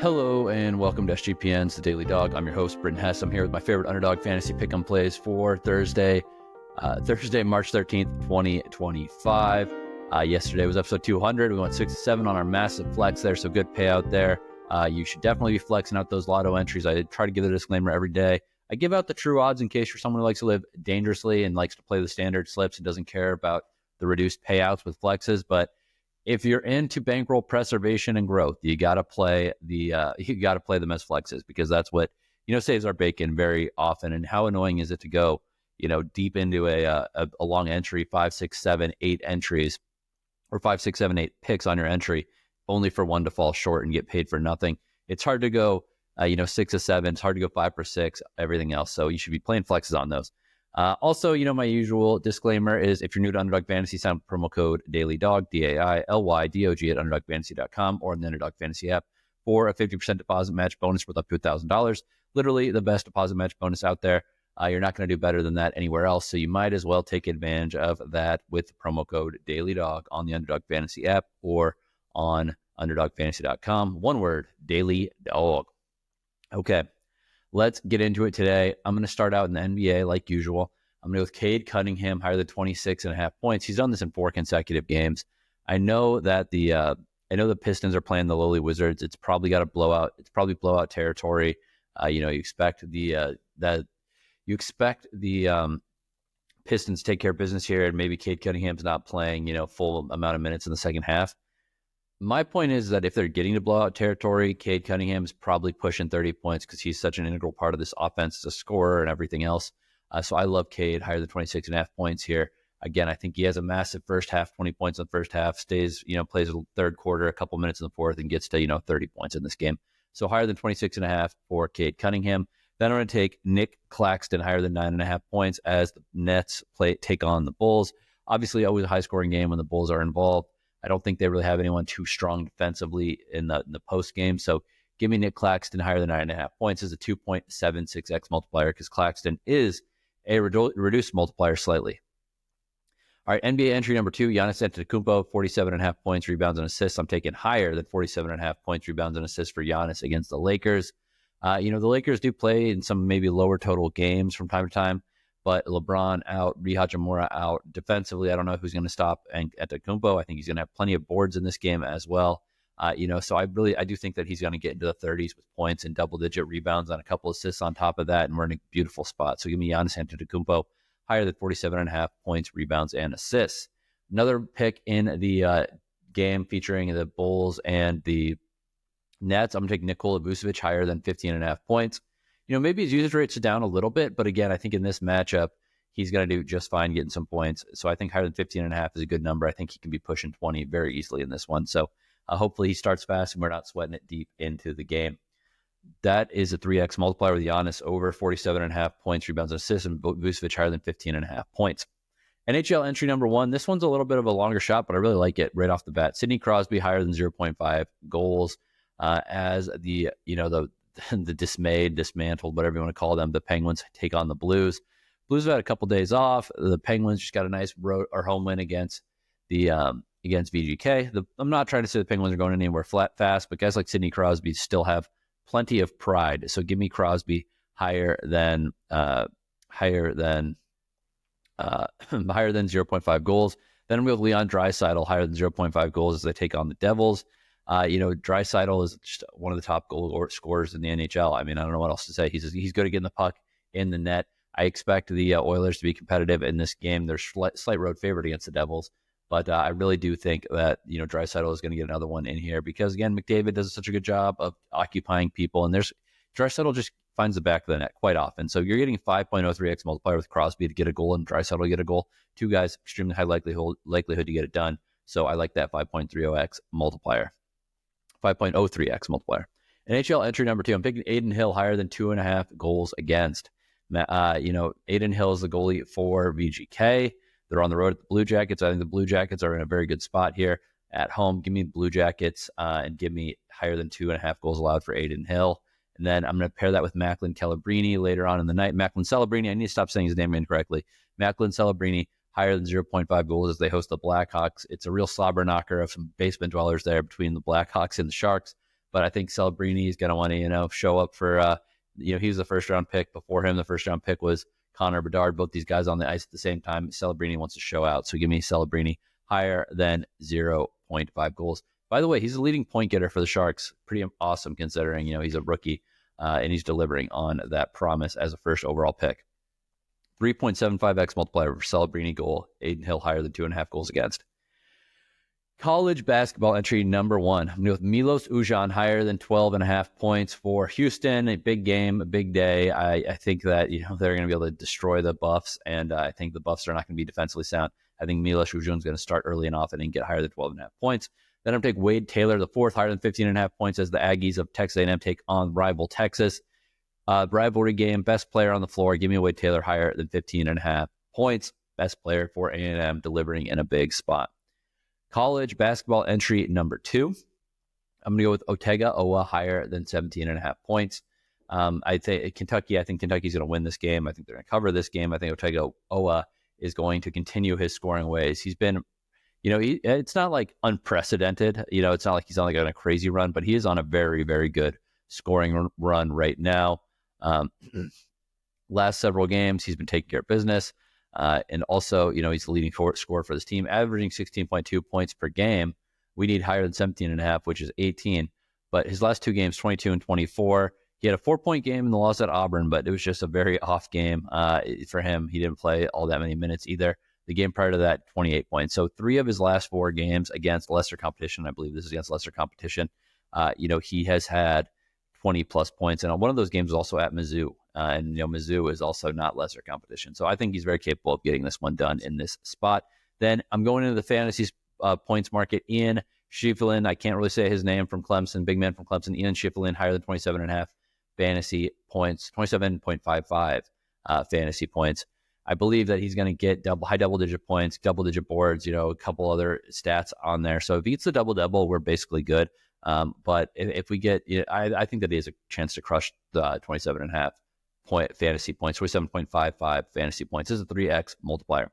Hello and welcome to SGPN's The Daily Dog. I'm your host, Britton Hess. I'm here with my favorite Underdog fantasy pick'em plays for Thursday, March 13th, 2025. Yesterday was episode 200. We went 6-7 on our massive flex there, so good payout there. You should definitely be flexing out those lotto entries. I try to give the disclaimer every day. I give out the true odds in case you're someone who likes to live dangerously and likes to play the standard slips and doesn't care about the reduced payouts with flexes, but if you're into bankroll preservation and growth, you gotta play the mess flexes, because that's what saves our bacon very often. And how annoying is it to go deep into a long entry, 5, 6, 7, 8 entries, or 5, 6, 7, 8 picks on your entry, only for one to fall short and get paid for nothing. It's hard to go 6 or 7. It's hard to go 5 for 6. Everything else. So you should be playing flexes on those. Also, my usual disclaimer is if you're new to Underdog Fantasy, sign up with promo code DailyDog, DAILYDOG at UnderdogFantasy.com or in the Underdog Fantasy app for a 50% deposit match bonus worth up to $1,000. Literally the best deposit match bonus out there. You're not going to do better than that anywhere else, so you might as well take advantage of that with the promo code DailyDog on the Underdog Fantasy app or on UnderdogFantasy.com. One word, DailyDog. Okay. Let's get into it today. I'm going to start out in the NBA like usual. I'm going to go with Cade Cunningham, higher than 26.5 points. He's done this in 4 consecutive games. I know that the Pistons are playing the lowly Wizards. It's probably got a blowout. It's probably blowout territory. You expect the Pistons take care of business here, and maybe Cade Cunningham's not playing full amount of minutes in the second half. My point is that if they're getting to blowout territory, Cade Cunningham is probably pushing 30 points because he's such an integral part of this offense as a scorer and everything else. So I love Cade, higher than 26.5 points here. Again, I think he has a massive first half, 20 points in the first half, plays a third quarter, a couple minutes in the fourth, and gets to 30 points in this game. So higher than 26.5 for Cade Cunningham. Then I'm going to take Nick Claxton, higher than 9.5 points, as the Nets take on the Bulls. Obviously, always a high-scoring game when the Bulls are involved. I don't think they really have anyone too strong defensively in the post game. So give me Nick Claxton higher than 9.5 points as a 2.76x multiplier, because Claxton is a reduced multiplier slightly. All right, NBA entry number 2, Giannis Antetokounmpo, 47.5 points, rebounds, and assists. I'm taking higher than 47.5 points, rebounds, and assists for Giannis against the Lakers. The Lakers do play in some maybe lower total games from time to time, but LeBron out, Rui Hachimura out. Defensively, I don't know who's going to stop Antetokounmpo. I think he's going to have plenty of boards in this game as well. So I do think that he's going to get into the 30s with points and double-digit rebounds on a couple assists on top of that, and we're in a beautiful spot. So give me Giannis Antetokounmpo higher than 47.5 points, rebounds, and assists. Another pick in the game featuring the Bulls and the Nets, I'm going to take Nikola Vucevic higher than 15.5 points. Maybe his usage rates are down a little bit, but again, I think in this matchup, he's going to do just fine getting some points. So I think higher than 15.5 is a good number. I think he can be pushing 20 very easily in this one. So hopefully he starts fast and we're not sweating it deep into the game. That is a 3x multiplier with Giannis over 47.5 points, rebounds, and assists, and Vucevic higher than 15.5 points. NHL entry number 1. This one's a little bit of a longer shot, but I really like it right off the bat. Sidney Crosby higher than 0.5 goals as the dismantled, whatever you want to call them, the Penguins take on the Blues. Blues have had a couple days off. The Penguins just got a nice home win against VGK. I'm not trying to say the Penguins are going anywhere fast, but guys like Sidney Crosby still have plenty of pride. So give me Crosby higher than 0.5 goals. Then we have Leon Draisaitl higher than 0.5 goals as they take on the Devils. Draisaitl is just one of the top goal scorers in the NHL. I mean, I don't know what else to say. He's good at getting the puck in the net. I expect the Oilers to be competitive in this game. They're slight road favorite against the Devils, but I really do think that Draisaitl is going to get another one in here because, again, McDavid does such a good job of occupying people, and Draisaitl just finds the back of the net quite often. So you're getting 5.03x multiplier with Crosby to get a goal and Draisaitl to get a goal. Two guys, extremely high likelihood to get it done. So I like that 5.30x multiplier. 5.03x multiplier. NHL entry number 2. I'm picking Adin Hill higher than 2.5 goals against. Adin Hill is the goalie for VGK. They're on the road at the Blue Jackets. I think the Blue Jackets are in a very good spot here at home. Give me the Blue Jackets and give me higher than 2.5 goals allowed for Adin Hill. And then I'm going to pair that with Macklin Celebrini later on in the night. Macklin Celebrini, I need to stop saying his name incorrectly. Macklin Celebrini higher than 0.5 goals as they host the Blackhawks. It's a real slobber knocker of some basement dwellers there between the Blackhawks and the Sharks. but I think Celebrini is going to want to, show up for, he was the first round pick. Before him, the first round pick was Connor Bedard. Both these guys on the ice at the same time. Celebrini wants to show out. So give me Celebrini higher than 0.5 goals. By the way, he's the leading point getter for the Sharks. Pretty awesome considering, he's a rookie and he's delivering on that promise as a first overall pick. 3.75x multiplier for Celebrini goal. Adin Hill higher than 2.5 goals against. College basketball entry number 1. I'm going with Milos Uzan higher than 12.5 points for Houston. A big game, a big day. I think that they're going to be able to destroy the Buffs, and I think the Buffs are not going to be defensively sound. I think Milos Uzan is going to start early and often and get higher than 12.5 points. Then I'm going to take Wade Taylor, the fourth, higher than 15.5 points as the Aggies of Texas A&M take on rival Texas. Rivalry game, best player on the floor. Give me Wade Taylor higher than 15.5 points. Best player for A&M delivering in a big spot. College basketball entry number 2. I'm going to go with Otega, Oweh, higher than 17.5 points. I'd say Kentucky. I think Kentucky's going to win this game. I think they're going to cover this game. I think Otega, Oweh is going to continue his scoring ways. He's been, it's not like unprecedented. It's not like he's on a crazy run, but he is on a very, very good scoring run right now. Last several games, he's been taking care of business. And also, he's the leading scorer for this team, averaging 16.2 points per game. We need higher than 17.5, which is 18. But his last 2 games, 22 and 24. He had a 4-point game in the loss at Auburn, but it was just a very off game for him. He didn't play all that many minutes either. The game prior to that, 28 points. So 3 of his last 4 games against lesser competition, I believe this is against lesser competition, he has had 20-plus points. And one of those games was also at Mizzou. And Mizzou is also not lesser competition. So I think he's very capable of getting this one done in this spot. Then I'm going into the fantasy points market. Ian Schieffelin, I can't really say his name, from Clemson, big man from Clemson. Ian Schieffelin, higher than 27.5 fantasy points, 27.55 fantasy points. I believe that he's going to get high double-digit points, double-digit boards, a couple other stats on there. So if he gets the double-double, we're basically good. But if we get, I think that he has a chance to crush the 27.5 fantasy points, 27.55 fantasy points. This is a 3x multiplier.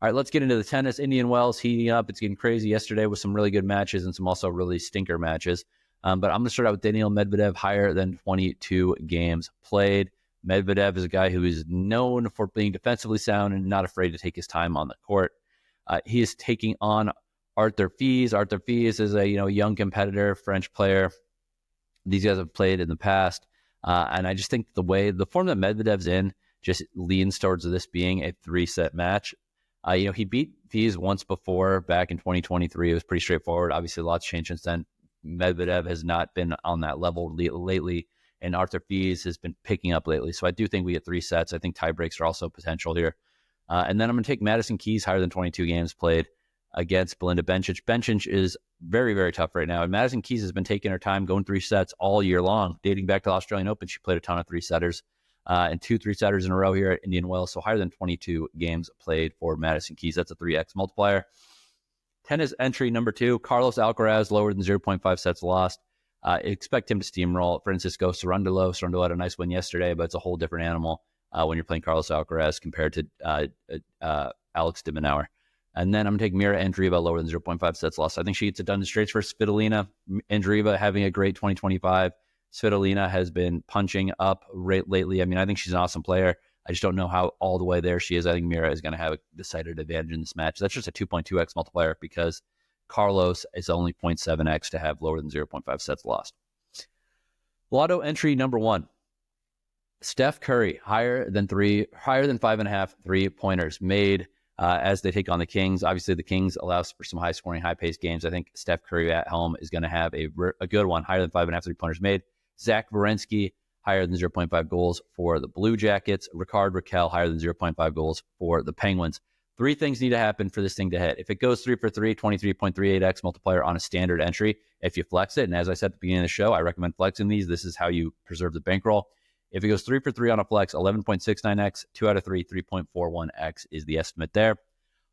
All right, let's get into the tennis. Indian Wells heating up. It's getting crazy yesterday with some really good matches and some also really stinker matches. But I'm going to start out with Daniil Medvedev, higher than 22 games played. Medvedev is a guy who is known for being defensively sound and not afraid to take his time on the court. He is taking on Arthur Fils. Arthur Fils is a young competitor, French player. These guys have played in the past. And I just think the form that Medvedev's in just leans towards this being a 3-set match. He beat Fils once before back in 2023. It was pretty straightforward. Obviously, lots changed since then. Medvedev has not been on that level lately, and Arthur Fils has been picking up lately. So I do think we get 3 sets. I think tie breaks are also potential here. And then I'm going to take Madison Keys, higher than 22 games played, against Belinda Bencic. Bencic is very, very tough right now. And Madison Keys has been taking her time, going 3 sets all year long. Dating back to the Australian Open, she played a ton of 3-setters and 2 3-setters in a row here at Indian Wells. So higher than 22 games played for Madison Keys. That's a 3x multiplier. Tennis entry number 2, Carlos Alcaraz, lower than 0.5 sets lost. Expect him to steamroll Francisco Cerundolo. Cerundolo had a nice win yesterday, but it's a whole different animal when you're playing Carlos Alcaraz compared to Alex de Minaur. And then I'm going to take Mira Andreeva, lower than 0.5 sets lost. I think she gets it done in straights for Svitolina. Andreeva having a great 2025. Svitolina has been punching up lately. I mean, I think she's an awesome player. I just don't know how all the way there she is. I think Mira is going to have a decided advantage in this match. That's just a 2.2x multiplier because Carlos is only 0.7x to have lower than 0.5 sets lost. Lotto entry number 1. Steph Curry, higher than 5.5 3-pointers made as they take on the Kings. Obviously, the Kings allows for some high-scoring, high-paced games. I think Steph Curry at home is going to have a good one, higher than 5.5 3-pointers made. Zach Werenski, higher than 0.5 goals for the Blue Jackets. Ricard Raquel, higher than 0.5 goals for the Penguins. 3 things need to happen for this thing to hit. If it goes 3 for 3, 23.38x multiplier on a standard entry. If you flex it, and as I said at the beginning of the show, I recommend flexing these. This is how you preserve the bankroll. If it goes 3 for 3 on a flex, 11.69x, 2 out of 3, 3.41x is the estimate there.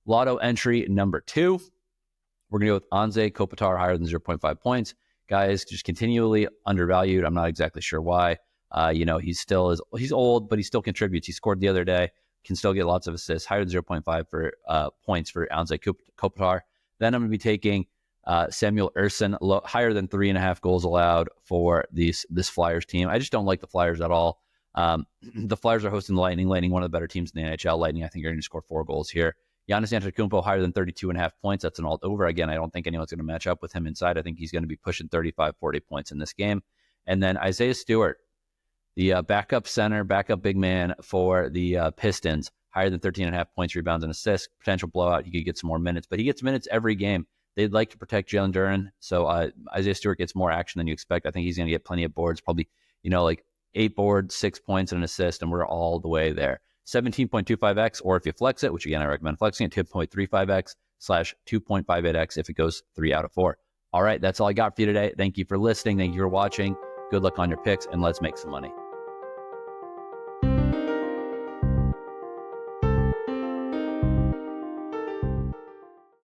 Lotto entry number 2. We're going to go with Anze Kopitar, higher than 0.5 points. Guys, just continually undervalued. I'm not exactly sure why. He's old, but he still contributes. He scored the other day, can still get lots of assists, higher than 0.5 for points for Anze Kopitar. Then I'm going to be taking Samuel Ersson, higher than 3.5 goals allowed for this Flyers team. I just don't like the Flyers at all. The Flyers are hosting the Lightning. Lightning, one of the better teams in the NHL. Lightning, I think, are going to score 4 goals here. Giannis Antetokounmpo, higher than 32.5 points. That's an all-over. Again, I don't think anyone's going to match up with him inside. I think he's going to be pushing 35, 40 points in this game. And then Isaiah Stewart, the backup center, backup big man for the Pistons, higher than 13.5 points, rebounds, and assists. Potential blowout. He could get some more minutes, but he gets minutes every game. They'd like to protect Jalen Duren, so Isaiah Stewart gets more action than you expect. I think he's going to get plenty of boards, probably, like 8 boards, 6 points, and an assist, and we're all the way there. 17.25x, or if you flex it, which again I recommend flexing, 2.35x/2.58x if it goes 3 out of 4. All right, that's all I got for you today. Thank you for listening. Thank you for watching. Good luck on your picks, and let's make some money.